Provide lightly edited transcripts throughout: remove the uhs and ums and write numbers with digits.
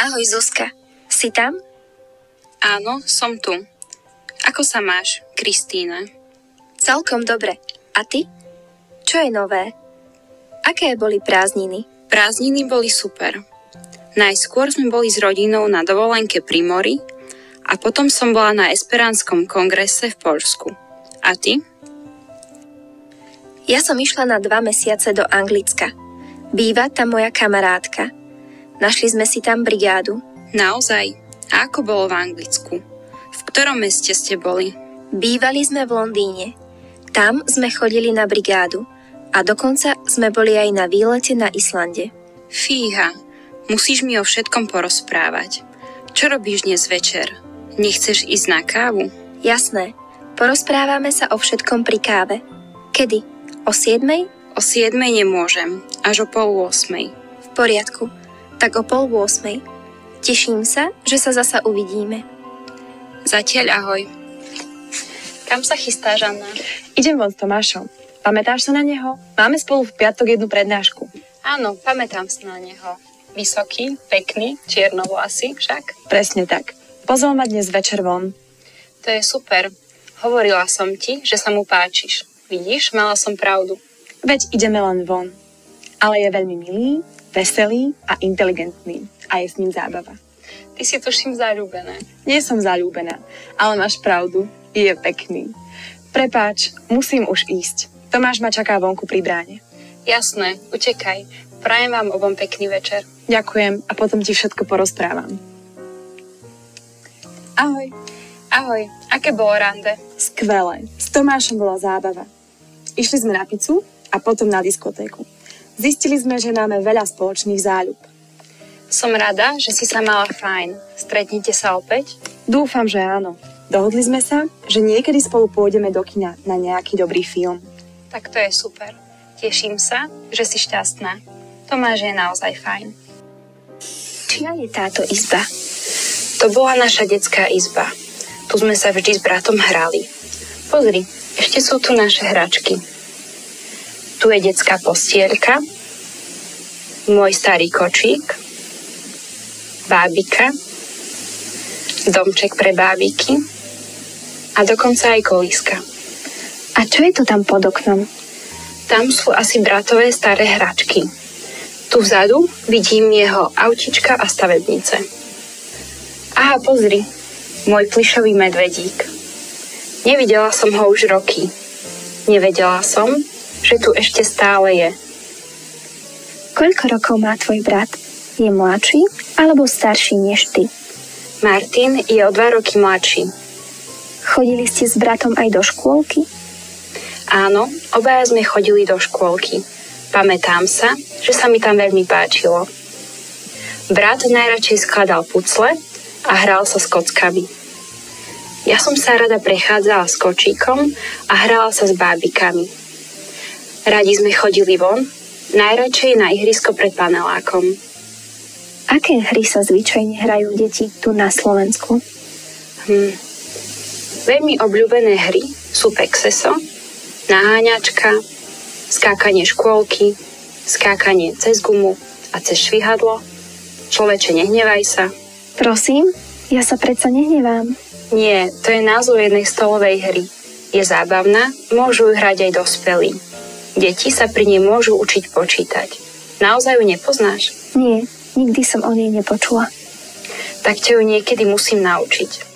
Ahoj Zuzka, si tam? Áno, som tu. Ako sa máš, Kristína? Celkom dobre. A ty? Čo je nové? Aké boli prázdniny? Prázdniny boli super. Najskôr sme boli s rodinou na dovolenke pri mori a potom som bola na Esperánskom kongrese v Poľsku. A ty? Ja som išla na 2 mesiace do Anglicka. Býva tam moja kamarátka. Našli sme si tam brigádu. Naozaj? A ako bolo v Anglicku? V ktorom meste ste boli? Bývali sme v Londýne. Tam sme chodili na brigádu a dokonca sme boli aj na výlete na Islande. Fíha, musíš mi o všetkom porozprávať. Čo robíš dnes večer? Nechceš ísť na kávu? Jasné, porozprávame sa o všetkom pri káve. Kedy? O 7:00? O 7:00 nemôžem, až o 7:30. V poriadku, tak o 7:30. Teším sa, že sa zasa uvidíme. Zatiaľ ahoj. Kam sa chystáš, Anna? Idem von s Tomášom. Pamätáš sa na neho? Máme spolu v piatok jednu prednášku. Áno, pamätám sa na neho. Vysoký, pekný, čiernovlasý však. Presne tak. Pozval ma dnes večer von. To je super. Hovorila som ti, že sa mu páčiš. Vidíš, mala som pravdu. Veď ideme len von. Ale je veľmi milý, veselý a inteligentný. A je s ním zábava. Ty si tuším zaľúbená. Nie som zaľúbená, ale máš pravdu. Je pekný. Prepáč, musím už ísť. Tomáš ma čaká vonku pri bráne. Jasné, utekaj. Prajem vám obom pekný večer. Ďakujem a potom ti všetko porozprávam. Ahoj. Ahoj, aké bolo rande? Skvelé. S Tomášom bola zábava. Išli sme na pizzu a potom na diskotéku. Zistili sme, že máme veľa spoločných záľub. Som rada, že si sa mala fajn. Stretnite sa opäť? Dúfam, že áno. Dohodli sme sa, že niekedy spolu pôjdeme do kina na nejaký dobrý film. Tak to je super. Teším sa, že si šťastná. Tomáš je naozaj fajn. Čia je táto izba? To bola naša detská izba. Tu sme sa vždy s bratom hrali. Pozri, ešte sú tu naše hračky. Tu je detská postielka, môj starý kočík, bábika, domček pre bábiky a dokonca aj kolíska. A čo je to tam pod oknom? Tam sú asi bratové staré hračky. Tu vzadu vidím jeho autička a stavebnice. Aha, pozri, môj plyšový medvedík. Nevidela som ho už roky. Nevedela som, že tu ešte stále je. Koľko rokov má tvoj brat? Je mladší alebo starší než ty? Martin je o 2 roky mladší. Chodili ste s bratom aj do škôlky? Áno, obaja sme chodili do škôlky. Pamätám sa, že sa mi tam veľmi páčilo. Brat najradšej skladal pucle a hral sa s kockami. Ja som sa rada prechádzala s kočíkom a hrala sa s bábikami. Radi sme chodili von, najradšej na ihrisko pred panelákom. Aké hry sa zvyčajne hrajú deti tu na Slovensku? Veľmi obľúbené hry sú Pexeso, naháňačka, skákanie škôlky, skákanie cez gumu a cez švihadlo, Človeče, nehnevaj sa. Prosím, ja sa predsa nehnevám. Nie, to je názov jednej stolovej hry. Je zábavná, môžu ju hrať aj dospelí. Deti sa pri nej môžu učiť počítať. Naozaj ju nepoznáš? Nie, nikdy som o nej nepočula. Tak ťa ju niekedy musím naučiť.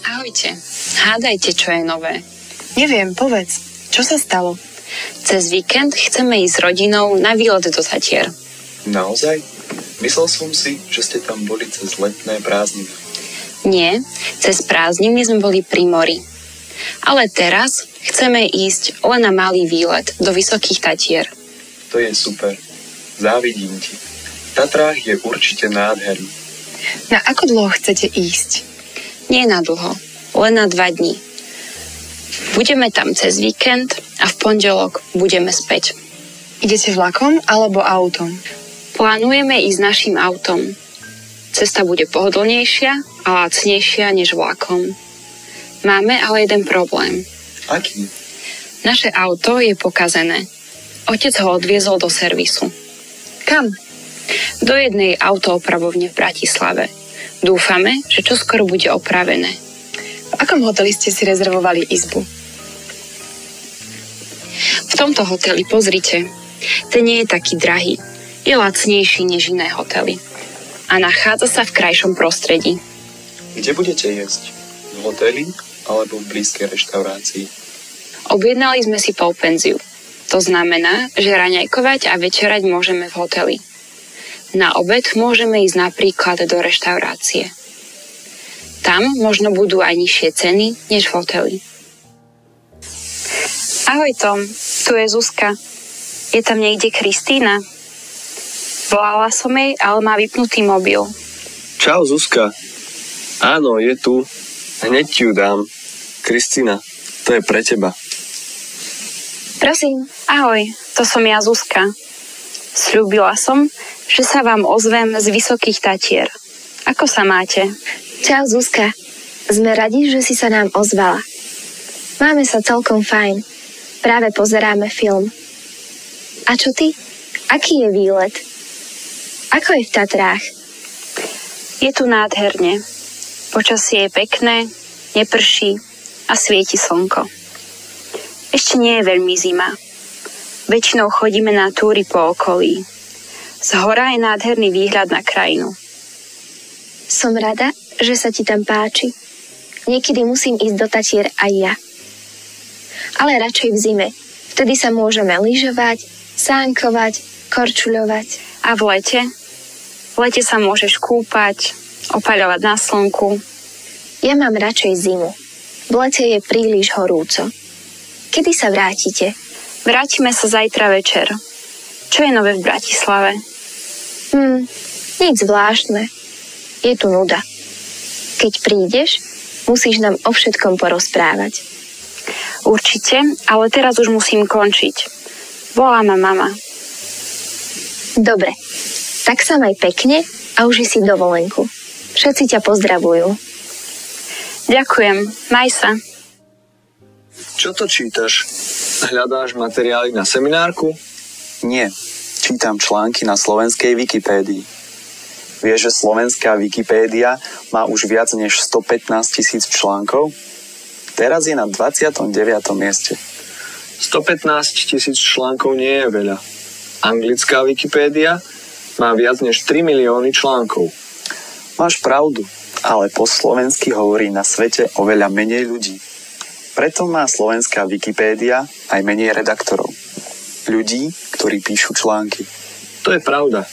Ahojte, hádajte, čo je nové. Neviem, povedz, čo sa stalo? Cez víkend chceme ísť s rodinou na výlet do Tatier. Naozaj? Myslel som si, že ste tam boli cez letné prázdniny. Nie, cez prázdniny sme boli pri mori. Ale teraz chceme ísť len na malý výlet do Vysokých Tatier. To je super. Závidím ti. V Tatrách je určite nádherný. Na ako dlho chcete ísť? Nie na dlho, len na 2 dní. Budeme tam cez víkend a v pondelok budeme späť. Idete vlakom alebo autom? Plánujeme ísť naším autom. Cesta bude pohodlnejšia a lacnejšia než vlakom. Máme ale jeden problém. Aký? Naše auto je pokazené. Otec ho odviezol do servisu. Kam? Do jednej autoopravovne v Bratislave. Dúfame, že čoskoro bude opravené. V akom hoteli ste si rezervovali izbu? V tomto hoteli, pozrite, ten nie je taký drahý. Je lacnejší než iné hotely. A nachádza sa v krajšom prostredí. Kde budete jesť? V hoteli alebo v blízkej reštaurácii? Objednali sme si polpenziu. To znamená, že raňajkovať a večerať môžeme v hoteli. Na obed môžeme ísť napríklad do reštaurácie. Tam možno budú aj nižšie ceny než v hoteli. Ahoj Tom, tu je Zuzka. Je tam niekde Kristína? Volala som jej, ale má vypnutý mobil. Čau Zuzka. Áno, je tu. Hneď ti ju dám. Kristína, to je pre teba. Prosím. Ahoj, to som ja Zuzka. Sľúbila som, že sa vám ozvem z Vysokých Tatier. Ako sa máte? Čau Zuzka. Sme radi, že si sa nám ozvala. Máme sa celkom fajn. Práve pozeráme film. A čo ty? Aký je výlet? Ako je v Tatrách? Je tu nádherne. Počasie je pekné, neprší a svieti slnko. Ešte nie je veľmi zima. Väčšinou chodíme na túry po okolí. Z hora je nádherný výhľad na krajinu. Som rada, že sa ti tam páči. Niekedy musím ísť do Tatier aj ja. Ale radšej v zime. Vtedy sa môžeme lyžovať, sánkovať, korčuľovať. A v lete? V lete sa môžeš kúpať, opaľovať na slnku. Ja mám radšej zimu. V lete je príliš horúco. Kedy sa vrátite? Vrátime sa zajtra večer. Čo je nové v Bratislave? Nič zvláštne. Je tu nuda. Keď prídeš, musíš nám o všetkom porozprávať. Určite, ale teraz už musím končiť. Volá ma mama. Dobre, tak sa maj pekne a uži si dovolenku. Všetci ťa pozdravujú. Ďakujem, maj sa. Čo to čítaš? Hľadáš materiály na seminárku? Nie, čítam články na slovenskej Wikipédii. Vieš, že slovenská Wikipédia má už viac než 115 000 článkov? Teraz je na 29. mieste. 115 000 článkov nie je veľa. Anglická Wikipédia má viac než 3 milióny článkov. Máš pravdu, ale po slovensky hovorí na svete oveľa menej ľudí. Preto má slovenská Wikipédia aj menej redaktorov. Ľudí, ktorí píšu články. To je pravda.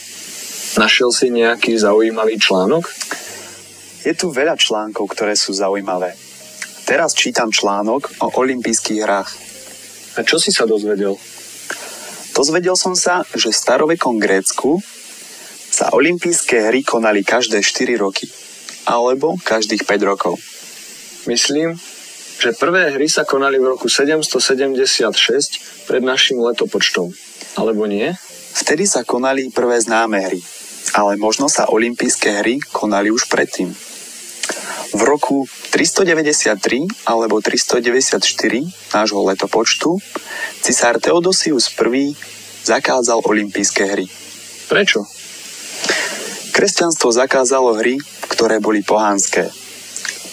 Našiel si nejaký zaujímavý článok? Je tu veľa článkov, ktoré sú zaujímavé. Teraz čítam článok o olympijských hrách. A čo si sa dozvedel? Dozvedel som sa, že v starovekom Grécku sa olympijské hry konali každé 4 roky. Alebo každých 5 rokov. Myslím, že prvé hry sa konali v roku 776 pred našim letopočtom. Alebo nie? Vtedy sa konali prvé známe hry. Ale možno sa olympijské hry konali už predtým. V roku 393 alebo 394 nášho letopočtu cisár Theodosius I zakázal olympijské hry. Prečo? Kresťanstvo zakázalo hry, ktoré boli pohanské.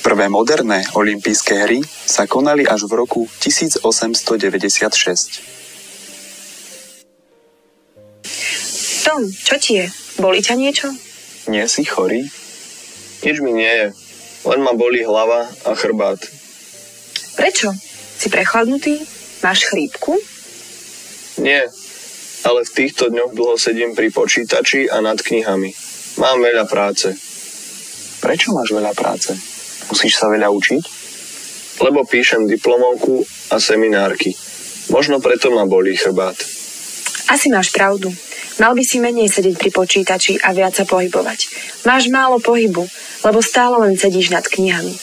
Prvé moderné olympijské hry sa konali až v roku 1896. Tom, čo ti je? Bolí ťa niečo? Nie si chorý? Nič mi nie je. Len ma bolí hlava a chrbát. Prečo? Si prechladnutý? Máš chrípku? Nie, ale v týchto dňoch dlho sedím pri počítači a nad knihami. Mám veľa práce. Prečo máš veľa práce? Musíš sa veľa učiť? Lebo píšem diplomovku a seminárky. Možno preto ma bolí chrbát. Asi máš pravdu. Mal by si menej sedieť pri počítači a viac sa pohybovať. Máš málo pohybu, lebo stále len sedíš nad knihami.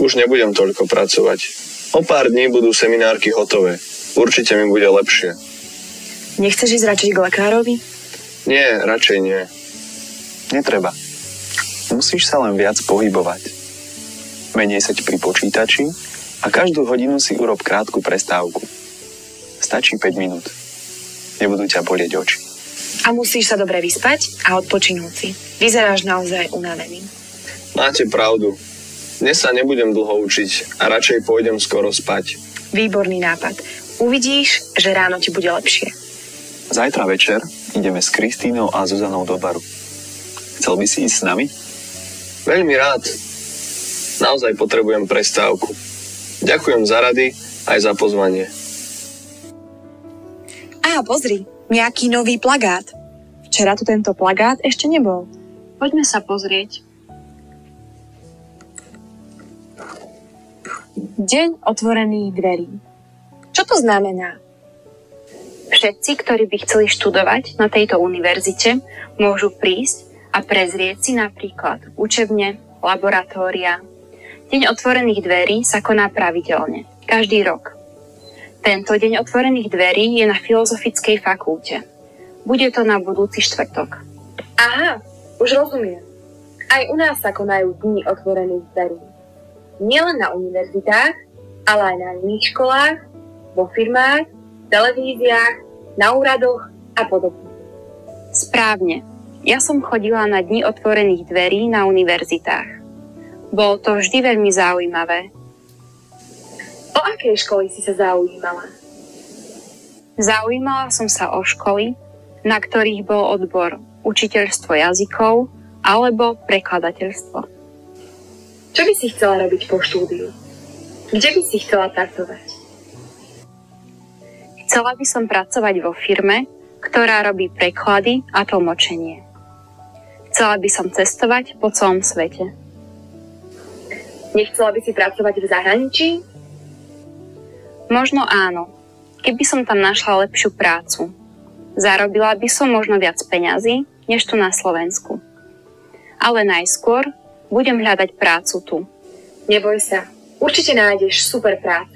Už nebudem toľko pracovať. O pár dní budú seminárky hotové. Určite mi bude lepšie. Nechceš ísť radšej k lekárovi? Nie, radšej nie. Netreba. Musíš sa len viac pohybovať. Menej seď pri počítači a každú hodinu si urob krátku prestávku. Stačí 5 minút. Nebudú ťa bolieť oči. A musíš sa dobre vyspať a odpočinúť si. Vyzeráš naozaj unavený. Máte pravdu. Dnes sa nebudem dlho učiť a radšej pôjdem skoro spať. Výborný nápad. Uvidíš, že ráno ti bude lepšie. Zajtra večer ideme s Kristínou a Zuzanou do baru. Chcel by si ísť s nami? Veľmi rád. Naozaj potrebujem prestávku. Ďakujem za rady aj za pozvanie. Á, pozri, nejaký nový plagát. Včera tu tento plagát ešte nebol. Poďme sa pozrieť. Deň otvorených dverí. Čo to znamená? Všetci, ktorí by chceli študovať na tejto univerzite, môžu prísť a prezrieť si napríklad učebne, laboratória. Deň otvorených dverí sa koná pravidelne, každý rok. Tento deň otvorených dverí je na Filozofickej fakulte. Bude to na budúci štvrtok. Aha, už rozumiem. Aj u nás sa konajú dni otvorených dverí. Nielen na univerzitách, ale aj na iných školách, vo firmách, televíziách, na úradoch a podobne. Správne. Ja som chodila na dni otvorených dverí na univerzitách. Bolo to vždy veľmi zaujímavé. O akej školy si sa zaujímala? Zaujímala som sa o školy, na ktorých bol odbor učiteľstvo jazykov alebo prekladateľstvo. Čo by si chcela robiť po štúdiu? Kde by si chcela pracovať? Chcela by som pracovať vo firme, ktorá robí preklady a tlmočenie. Chcela by som cestovať po celom svete. Nechcela by si pracovať v zahraničí? Možno áno, keby som tam našla lepšiu prácu. Zarobila by som možno viac peňazí, než tu na Slovensku. Ale najskôr budem hľadať prácu tu. Neboj sa, určite nájdeš super prácu.